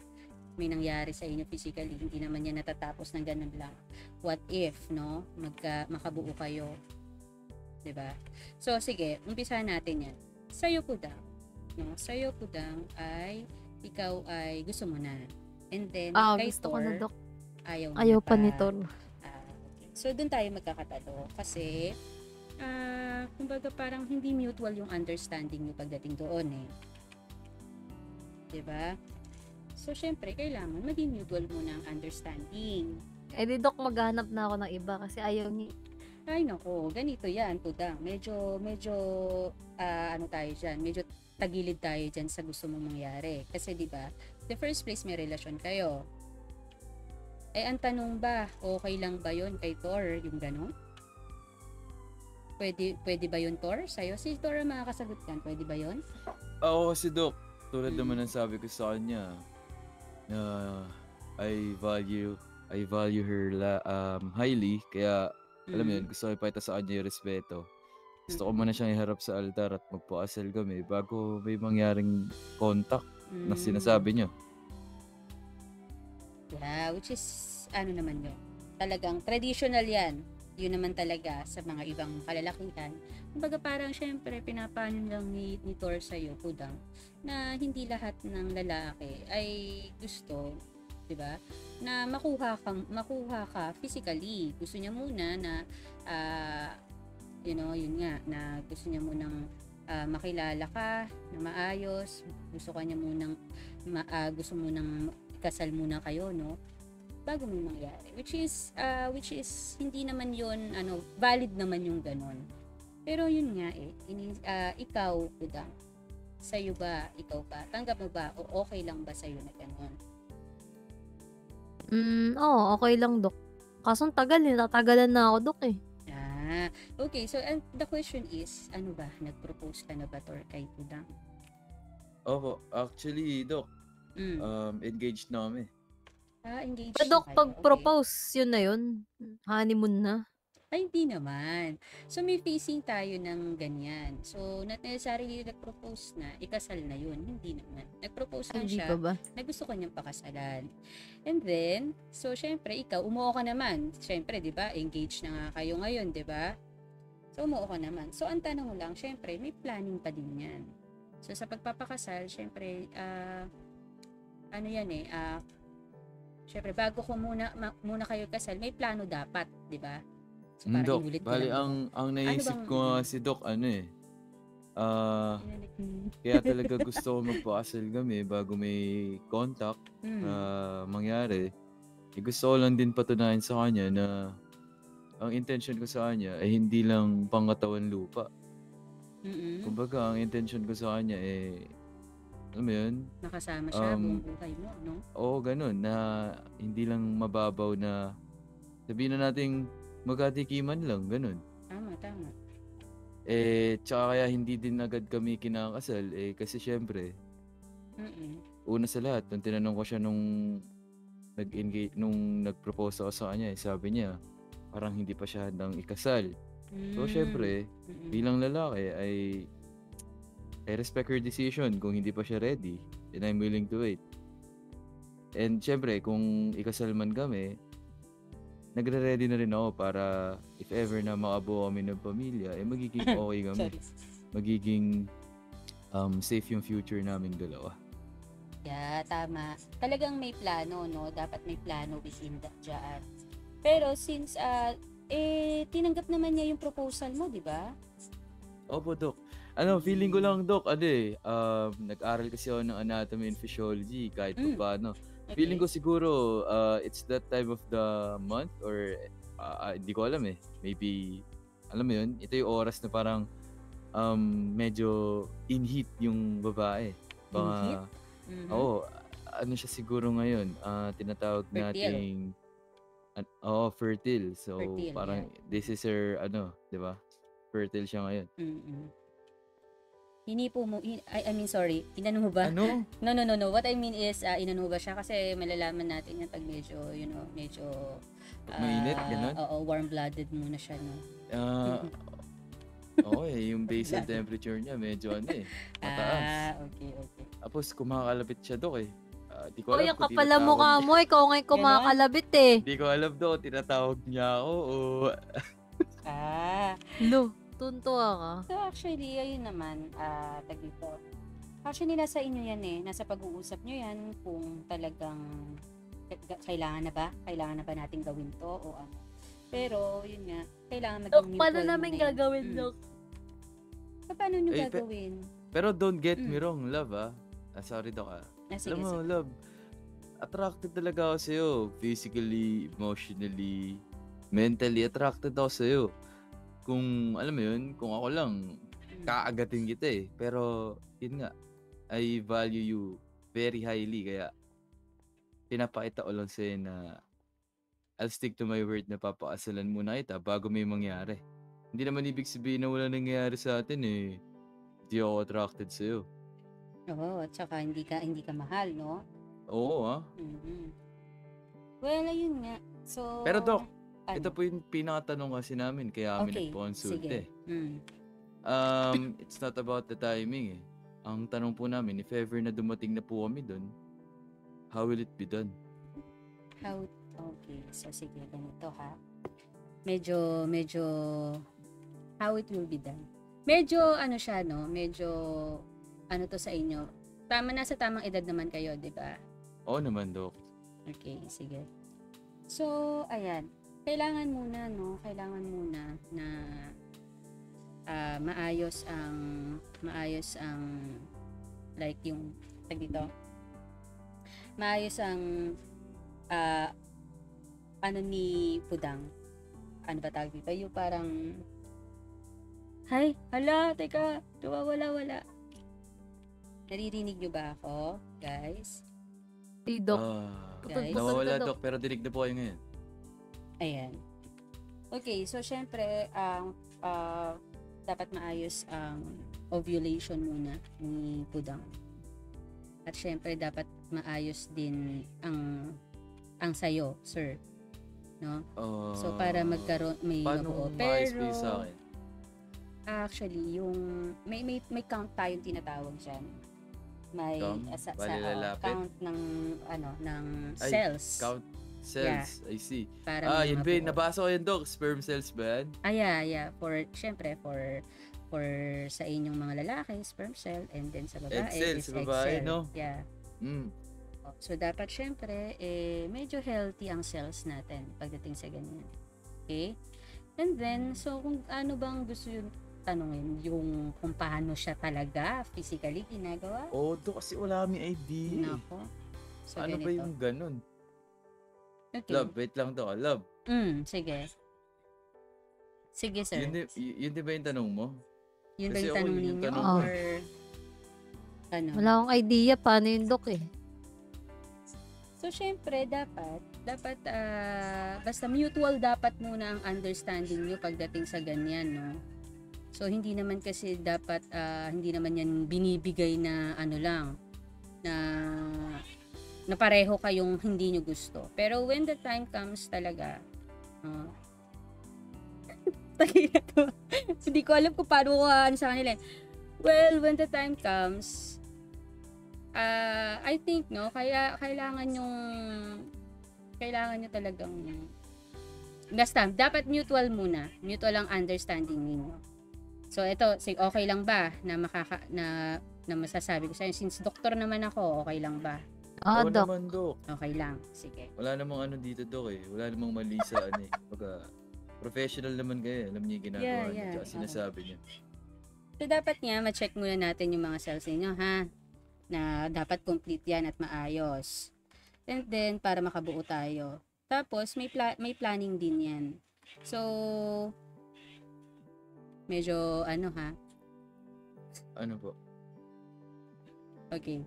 May nangyari sa inyo physically, hindi naman yan natatapos ng ganun lang. What if, no? Makabuo kayo, 'di ba? So sige, umpisahan natin 'yan. Sa'yo Kudang, no? Sa'yo Kudang ay ikaw ay gusto mo na. And then kay Gusto ko na, Thor, Dok. ayaw Pa ni Tor. Okay. So doon tayo magkakatalo kasi kumbaga parang hindi mutual yung understanding niyo pagdating doon eh. 'Di ba? So syempre kailangan maging mutual muna ang understanding. Eh di, Dok, maghanap na ako ng iba kasi ayaw niya. Ay nako, ganito yan, Kudang. Medyo, ano tayo dyan, medyo tagilid tayo dyan sa gusto mong mangyari. Kasi di ba the first place may relasyon kayo. Eh, ang tanong ba, okay lang ba yon kay Thor, yung gano'n? Pwede ba yun, Thor? Sa'yo? Si Thor ang makakasagot yan, pwede ba yon? Ako kasi, Doc, tulad naman ng sabi ko sa kanya, na I value her highly, kaya alam mo yun, gusto ko ipakita sa kanya yung respeto. Gusto ko muna siyang iharap sa altar at magpakasal kami bago may mangyaring contact na sinasabi niyo. Yeah, which is, ano naman yun? Talagang traditional yan. Yun naman talaga sa mga ibang kalalakihan. Kumbaga parang syempre, pinapaano lang ni Thor sa'yo, Kudang, na hindi lahat ng lalaki ay gusto, 'di ba? Na makuha ka physically. Gusto niya muna na yun nga na gusto niya munang makilala ka na maayos. Gusto munang ikasal muna kayo, no? Bago mo mangyari. Which is hindi naman 'yon valid naman yung ganon. Pero yun nga ikaw, Kudang, sa'yo ba, ikaw ba, tanggap mo ba o okay lang ba sa'yo na ganon? Oo, okay lang, Dok. Kaso natagalan na ako, Dok eh. Okay. So, the question is, ano ba? Nag-propose ka na ba, Thor, kay Kudang? Opo, actually, Doc, engaged na kami. Engaged Pero, Dok, na kayo. pag-propose, yun na yun. Honeymoon na. Ay, hindi naman. So, may facing tayo ng ganyan. So, not necessarily nag-propose na, ikasal na yun. Hindi naman. Nag-propose lang Hindi siya pa ba? na gusto kanyang pakasalan. And then, so, syempre, ikaw, umuo ka naman. Syempre, di ba, engaged na nga kayo ngayon, di ba? So, umuo ka naman. So, ang tanong lang, syempre, may planning pa din yan. So, sa pagpapakasal, syempre, syempre, bago ko muna kayo kasal, may plano dapat, di ba? So, para Doc, inulit ko bali lang. ang naisip bang- ko nga si Doc, kaya talaga gusto ko magpakasal kami bago may contact na mangyari. Gusto ko lang din patunayan sa kanya na ang intention ko sa kanya ay hindi lang pangkatawan lupa. Kumbaga, ang intention ko sa kanya alam mo yun? Nakasama siya buong buhay mo, no? Oo, ganun. Na hindi lang mababaw na sabihin na nating magkatikiman lang, ganun. Tama. Tsaka kaya hindi din agad kami kinakasal, kasi syempre, una sa lahat, nung tinanong ko siya nung nag-propose ako sa kanya, sabi niya, parang hindi pa siya handang ikasal. So, syempre, bilang lalaki, I respect her decision. Kung hindi pa siya ready, then I'm willing to wait. And syempre, kung ikasal man kami, nagre-ready na rin ako para if ever na makabuo kami ng pamilya, magiging okay kami. Sorry. Magiging safe yung future namin dalawa. Yeah, tama. Talagang may plano, no? Dapat may plano within dyan. Pero since, tinanggap naman niya yung proposal mo, di ba? Opo, Dok. Feeling ko lang, Dok, nag-aral kasi ako ng anatomy and physiology kahit pa paano. Feeling ko siguro, it's that time of the month or hindi ko alam eh. Maybe, alam mo yun, ito yung oras na parang medyo in heat yung babae. In-heat? Oo, siya siguro ngayon, tinatawag Fertile. nating fertile. So, Fertile, parang this is her, di ba? Fertile siya ngayon. Hinipo mo, I mean, sorry, inano mo ba? Ano? No. What I mean is, inano mo ba siya? Kasi malalaman natin yan pag medyo, medyo... Mainit, ganun? Oo, warm-blooded muna siya, no? Oo yung basal temperature niya medyo mataas. Okay. Tapos kumakalapit siya, Dok eh. Di ko alam Kuya, kung kapala tinatawag mukha mo. Ikaw ngayon kumakalabit eh. Di ko alam, Dok, tinatawag niya ako o... Lo, tuntua ka. So actually, ayun naman, dito. Actually, nasa inyo yan eh. Nasa pag-uusap nyo yan kung talagang kailangan na ba? Kailangan na ba natin gawin to o ano? Pero, yun nga, kailangan maging Dok, mutual paano muna namin yan. gagawin, Dok? Paano nyo Eh, gagawin? Pero don't get me wrong, love sorry, Dok Sige, Alam mo, sige. love, attracted talaga ako sa'yo. Physically, emotionally, mentally attracted ako sa'yo. Kung, alam mo yun, kung ako lang, kaagatin kita eh. Pero, yun nga, I value you very highly. Kaya, pinapakita ko lang sa'yo na I'll stick to my word na papakasalan muna kita bago may mangyari. Hindi naman ibig sabihin na wala nangyayari sa atin eh. Hindi ako attracted sa'yo. Oo, at saka hindi ka mahal, no? Oo Well, ayun nga. So, Pero Dok, ano? ito po yung pinakatanong kasi namin kaya kami Okay, nagpo-consulte sige. It's not about the timing eh. Ang tanong po namin, if ever na dumating na po kami doon, how will it be done? Okay, so sige, ganito ha. Medyo, how it will be done. Medyo, siya, no? Medyo, to sa inyo. Nasa tamang edad naman kayo, di ba? Oo naman, Dok. Okay, sige. So, ayan. Kailangan muna na maayos ang like yung maayos ang ni Pudang. Ano ba tawag dito? Yung parang teka, wala. Naririnig nyo ba ako, guys? Hey, Dok. Guys? Nawawala, Dok, pero dinig na po kayo ngayon. Ayan. Okay, so syempre, dapat maayos ang ovulation muna ni Pudang. At syempre, dapat maayos din ang sayo, sir. No? So, para magkaroon, may Paano mabuo. ma-explain sa akin? Actually, yung may count tayong tinatawag dyan. May count ng cells. Count cells, I see. Para may yun ba, mabuo. nabasa ko yan, Dok. Sperm cells ba yan? Yeah. Syempre, for sa inyong mga lalaki, sperm cell, and then sa babae, Egg cell, is sa egg babae, cell. no? Yeah. So, dapat syempre, medyo healthy ang cells natin pagdating sa ganyan. Okay? And then, so, kung ano bang gusto yung tanungin, yung kung paano siya talaga physically ginagawa? Dok, kasi wala kami idea. Nako. So, Ano ganito. ba yung ganun? Okay. Love, wait lang, Dok. Love. Sige. Sige, sir. Yun di ba yung tanong mo? Yun ba kasi yung ako, tanong yung ninyo? tanong ko. Or ano? Wala akong idea paano yung, Dok eh. So, syempre, dapat, basta mutual dapat muna ang understanding nyo pagdating sa ganyan, no? So, hindi naman kasi dapat, hindi naman yan binibigay na lang, na pareho kayong hindi nyo gusto. Pero when the time comes talaga, hindi ko alam kung paano ko sa kanila. Well, when the time comes, I think, no, kaya kailangan nyo talagang basta, dapat mutual muna. Mutual ang understanding ninyo. So, ito, okay lang ba na na masasabi ko sa'yo. Since doktor naman ako, okay lang ba? Ah, Oo Doc. naman, Dok. Okay lang. Sige. Wala namang ano dito, Dok eh. Wala namang mali sa ano eh. Pagka professional naman kayo. Alam niyo yung ginagawa niyo. Yeah. Tsaka sinasabi niyo. So, dapat nga, ma-check muna natin yung mga cells ninyo, ha? Na dapat complete yan at maayos. And then, para makabuo tayo. Tapos, may planning din yan. So, medyo, ano ha? Ano po? Okay.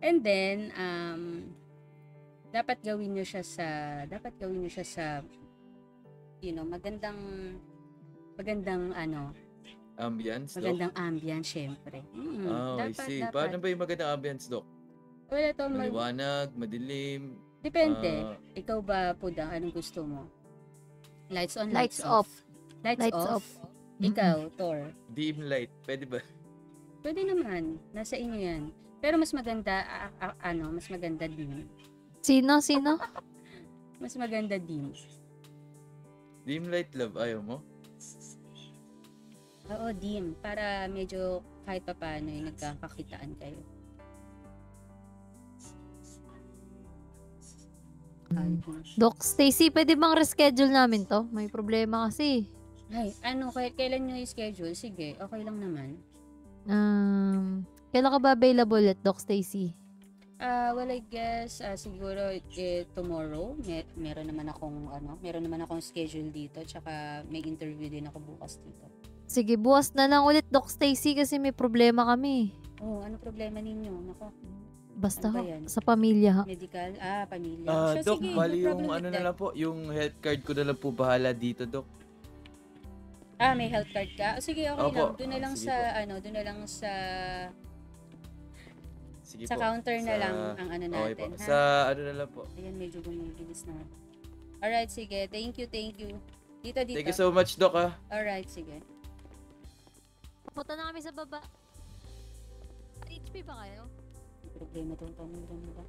And then, dapat gawin nyo siya sa, magandang Ambience, Dok? magandang ambience, syempre. I see. Paano ba yung magandang ambience, Dok? Well, ito, Maliwanag, madilim? depende. Ikaw ba, Pudang, anong gusto mo? Lights on, Lights off. Lights off. Ikaw, Thor. Dim light. Pwede ba? Pwede naman. Nasa inyo yan. Pero mas maganda, mas maganda din. Sino? Mas maganda din. Dim light, love. Ayaw mo? Oo, dim. Para medyo kahit pa paano nagkakakitaan kayo. Doc Stacy, pwede bang reschedule namin to? May problema kasi. Ay, kailan nyo i-schedule? Sige, okay lang naman. Kailan ka ba available at Doc Stacy? Well, I guess, siguro tomorrow, meron naman akong schedule dito, tsaka may interview din ako bukas dito. Sige, bukas na lang ulit Doc Stacy kasi may problema kami. Oh, ano problema ninyo? Nako, Basta Ano ba yan? sa pamilya. medical, pamilya. Dok, Sige, bali no yung problem ano with na that. lang po, yung health card ko na lang po bahala dito, Dok. May health card ka? Sige, okay Opo. lang. Doon na lang Sige sa, po. doon na lang sa Sige sa po. counter na Sa- lang ang ano Okay po. natin, ha? Sa ano na lang po. Ayan, medyo bumibilis na. Alright, sige. Thank you. Dito. Thank you so much, Dok, ah. Alright, sige. Punta na kami sa baba. HP ba kayo? May problema itong pamilya nila.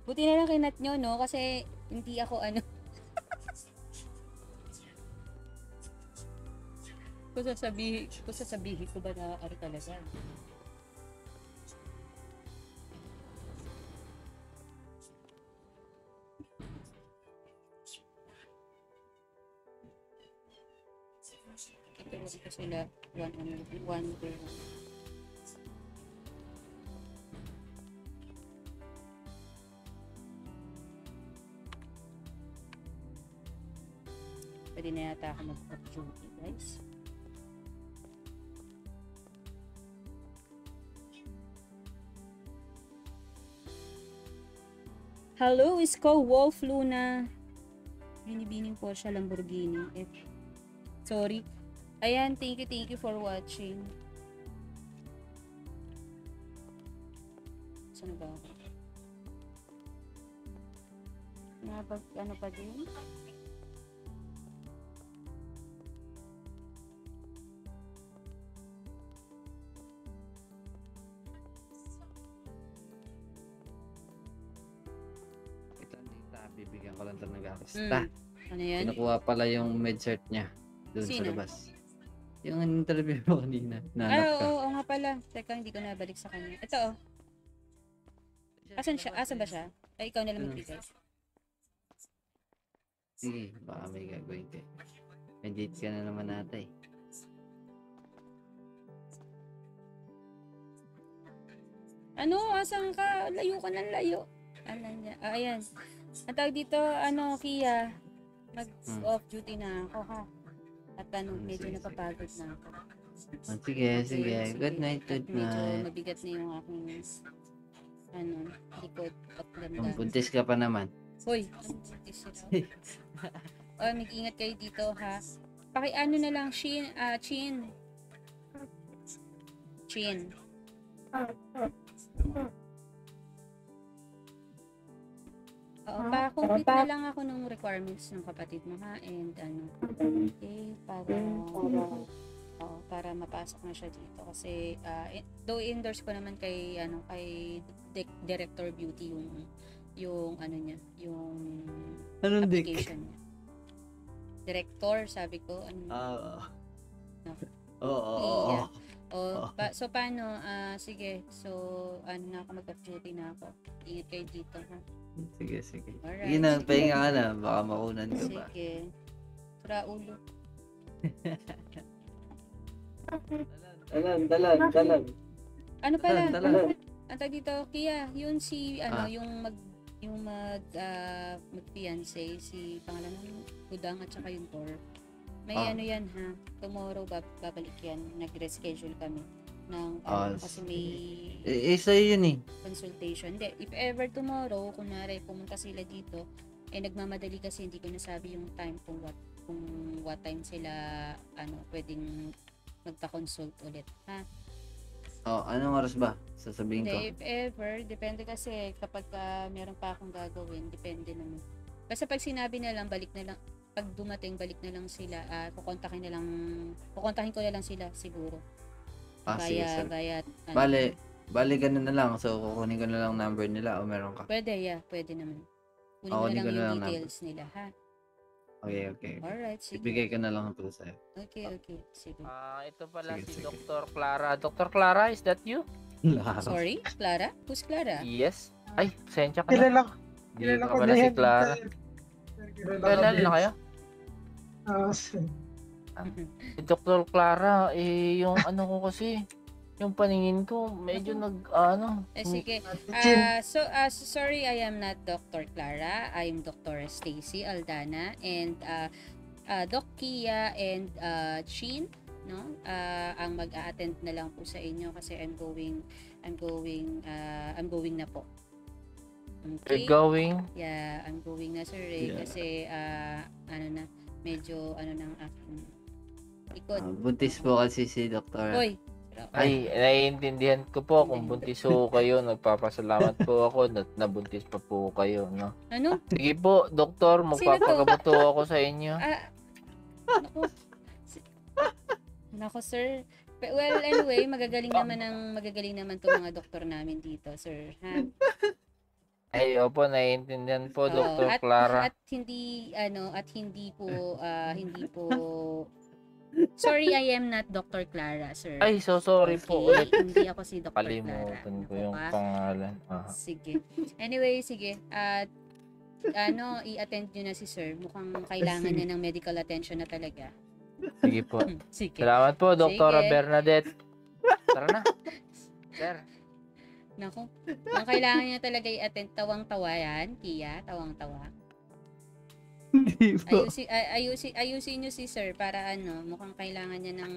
Buti na lang kinat nyo, no? Kasi hindi ako kung sasabihin ko ba na talaga. Ito ko sila one day. Pwede na yata ako mag-duty, guys. Hello, Isko Wolf Luna. Binibining Porsche Lamborghini. Sorry. Ayan, thank you for watching. Saan ba ako? Ano pa din? Bibigyan ko lang ito ng artista. Ano yan? Kinukuha pala yung med-cert niya doon sa Sino? labas. Yung interview mo kanina. Nanap ka. Oo nga pala. Teka, hindi ko nabalik sa kanya. Ito, oh. Asan siya? Asan ba siya? Ay, ikaw na lang magbigay. Sige, baka may gagawin ka. Medit ka na naman ata eh. Ano? Asan ka? Layo ka ng layo. Ano niya? Ayan. Ang tawag dito, Kia, mag-off duty na ako, ha? At medyo Sige. napapagod na ako. Sige. Good night, good Medyo night. mabigat na yung aking, likod at ganda. Buntis ka pa naman. Hoy, ang buntis sila. Mag-ingat kayo dito, ha? Na lang, Chin. Oo, pa-complete na lang ako ng requirements ng kapatid mo, ha? And okay, para mapasok na siya dito. Kasi, though endorse ko naman kay Director Beauty yung Anong dick? application niya. Director, sabi ko, Oo. Oo. So paano? Sige. So, ano na ako, mag-duty na ako. Ingat kayo dito, ha? Sige, sige. Alright, Sige na, sige. pahinga ka na. Baka makunan ka pa. Sige. Sura ulo. Dalan. Ano pala? Dalan. Ang tawag dito, Kia, yun si, Ah. yung mag-fiancé, si pangalan ng Budang at saka yung Tor. May Ah. ano yan, ha? Tomorrow, babalik yan. Nag-reschedule kami ng, Ah, kasi may sa'yo yun eh. consultation. Hindi, if ever tomorrow, kunwari pumunta sila dito, nagmamadali kasi hindi ko nasabi yung time kung what time sila pwedeng magpa-consult ulit, ha? Anong oras ba? Sasabihin ko. Hindi, if ever, depende kasi kapag meron pa akong gagawin, depende naman. Kasi pag sinabi na lang, balik na lang, pag dumating, balik na lang sila, kukontakin ko na lang sila siguro. Sige, sir. Via, Bale, ganun na lang. So, kukunin ko na lang number nila o meron ka. Pwede naman. Kunin mo Kunin na ko lang na yung lang details nila, ha? Okay. Alright, sige. Ibigay ko na lang ito sa'yo. Okay, sige. Ito pala Sige, si sige. Dr. Clara. Dr. Clara, is that you? Sorry, Clara? Who's Clara? Yes. Ay, pasensya ka na. Kilala ko. Hindi Kilala ka ko pala na si yan. Clara. Kilala na kayo? Si Dr. Clara, yung ano ko kasi, yung paningin ko, medyo Sige. Sorry, I am not Dr. Clara. I am Dr. Stacy Aldana and Doc Kia and Chin, no? Ang mag-a-attend na lang po sa inyo kasi I'm going na po. Okay? going. Yeah, I'm going na, sir, Yeah. kasi medyo ng aking likod. Buntis po kasi si Doktor. Hoy. Ay, naiintindihan ko po kung buntis po kayo. Nagpapasalamat po ako at nabuntis pa po kayo, no? Ano? Sige po, doktor, magpapagamot po ako sa inyo. Nako, sir. Well, anyway, magagaling naman tong mga doktor namin dito, sir. Ha? Ay, opo, naiintindihan po, Dr. At Clara. hindi po sorry, I am not Dr. Clara, sir. Ay, so sorry po ulit. Hindi ako si Dr. Clara. Kalimutan ko Nako yung pa. pangalan. Sige. Anyway, sige. I-attend nyo na si sir. Mukhang kailangan niya ng medical attention na talaga. Sige po. Sige. Salamat po, Dr. Sige. Bernadette. Tara na. Sir. Naku. Ang kailangan niya talaga i-attend. Tawang-tawa yan, Kia. Tawang-tawa. Hindi po. Ayusin nyo si sir para mukhang kailangan niya ng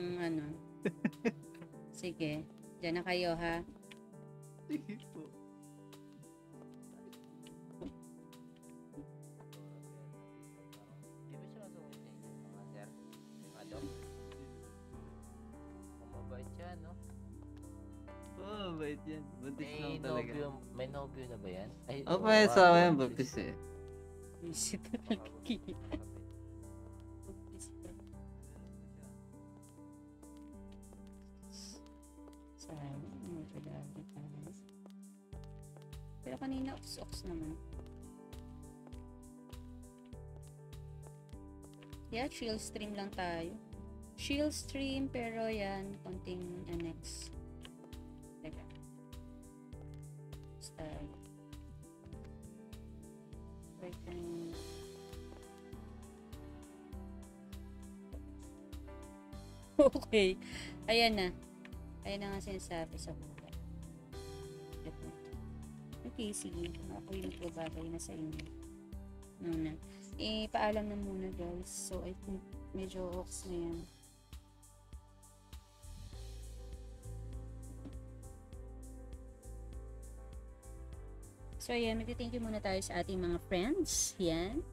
Sige. Diyan na kayo, ha? Sige po. Mabait siya, no? Bait yan. Buntis lang talaga. May nobyo na ba yan? Ay, May asawa yan, buntis eh. Visit talaga, Kia. Sayang. Pero kanina, ox naman. Yeah, chill stream lang tayo. Chill stream, pero yan, konting annex. Teka. Style. Okay. Ayan na. Ayan na nga sinasabi sa buhay. Okay, sige. Ako yung nagbabagay na sa inyo. Muna. Paalam na muna, guys. So, I think medyo ox na yan. So, ayan. Mag-thank you muna tayo sa ating mga friends. Yan.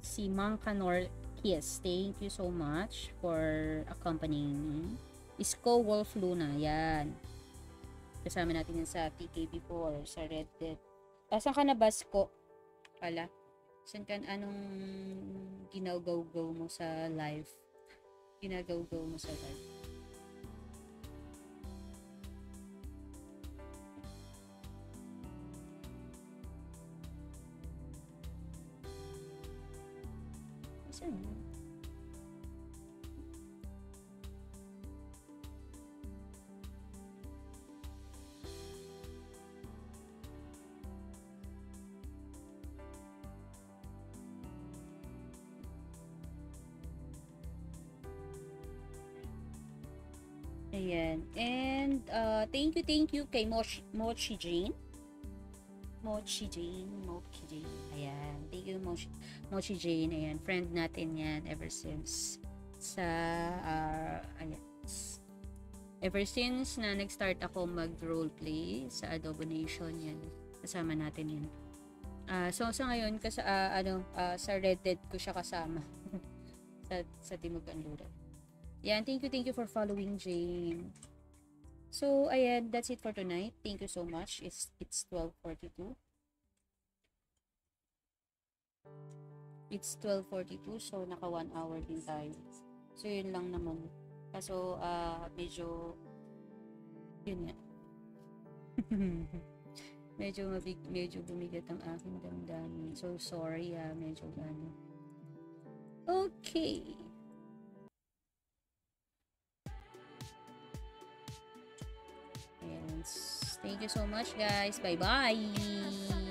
Si Mang Canor Kiss. Thank you so much for accompanying me. Isko Wolf Luna. Yan. Kasama natin yan sa TK4, sa Red Dead. Saan ka na, Basko? Pala. Saan ka, anong ginagaw-gaw mo sa live? Ginagaw-gaw mo sa live? Saan? Ayan. And, thank you kay Mochi Jane. Mochi Jane. Ayan. Thank you, Mochi Jane. Ayan. Friend natin yan ever since ayan. Ever since na nag-start ako mag-roleplay sa Adobo Nation, yan. Kasama natin yan. So sa ngayon, sa Red Dead ko siya kasama. sa Timog Kanluran. Yan, thank you for following, Jane. So, ayan, that's it for tonight. Thank you so much. It's 12:42. It's 12:42, so naka 1 hour din tayo. So, yun lang naman. Kaso, medyo, yun nga. medyo bumigat ang aking damdamin. So, sorry, medyo gano'n. Okay. Ayan. Thank you so much, guys. Bye-bye.